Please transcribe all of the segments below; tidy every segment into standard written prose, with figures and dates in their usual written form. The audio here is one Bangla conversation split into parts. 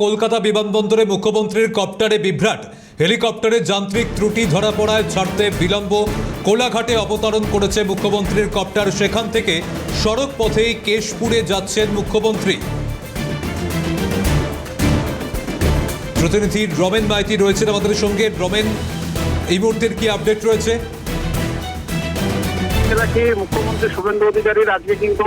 কলকাতা বিমানবন্দরে মুখ্যমন্ত্রীর কপ্টারে বিভ্রাট। হেলিকপ্টারে যান্ত্রিক ত্রুটি ধরা পড়ায় ছাড়তে বিলম্ব। কোলাঘাটে অবতরণ করেছে মুখ্যমন্ত্রীর কপ্টার, সেখান থেকে সড়ক পথেই কেশপুরে যাচ্ছেন মুখ্যমন্ত্রী। প্রতিনিধি রমেন মাইতি রয়েছেন আমাদের সঙ্গে। রমেন, এই মুহূর্তের কি আপডেট রয়েছে? মুখ্যমন্ত্রী শুভেন্দু অধিকারী আজকে কিন্তু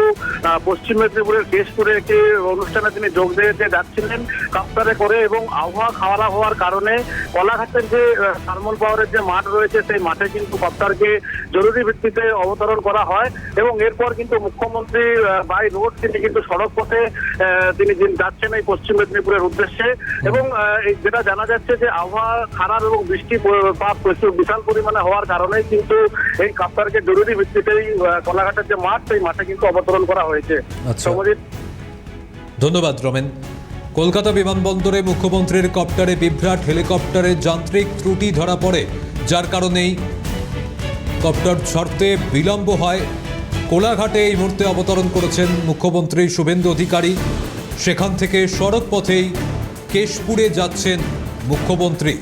পশ্চিম মেদিনীপুরের কেশপুরে একটি অনুষ্ঠানে তিনি যোগ দিতে যাচ্ছিলেন কপ্টারে করে, এবং আবহাওয়া খারাপ হওয়ার কারণে কোলাঘাটের যে থার্মাল পাওয়ারের যে মাঠ রয়েছে সেই মাঠে কিন্তু কপ্টারকে জরুরি ভিত্তিতে অবতরণ করা হয়, এবং এরপর কিন্তু মুখ্যমন্ত্রী বাই রোড তিনি কিন্তু সড়ক পথে তিনি যাচ্ছেন এই পশ্চিম মেদিনীপুরের উদ্দেশ্যে। এবং যেটা জানা যাচ্ছে যে আবহাওয়া খারাপ এবং বৃষ্টিপাত প্রচুর বিশাল পরিমাণে হওয়ার কারণে কিন্তু এই কপ্টারকে জরুরি ভিত্তিতেই কোলাঘাটের যে মাঠ সেই মাঠে কিন্তু অবতরণ করা হয়েছে। ধন্যবাদ রমেন। কলকাতা বিমানবন্দরে মুখ্যমন্ত্রীর কপ্টারে বিভ্রাট। হেলিকপ্টারে যান্ত্রিক ত্রুটি ধরা পড়ে, যার কারণেই কপ্টার ছাড়তে বিলম্ব হয়। কোলাঘাটে এই মুহূর্তে অবতরণ করেছেন মুখ্যমন্ত্রী শুভেন্দু অধিকারী, সেখান থেকে সড়ক পথেই কেশপুরে যাচ্ছেন মুখ্যমন্ত্রী।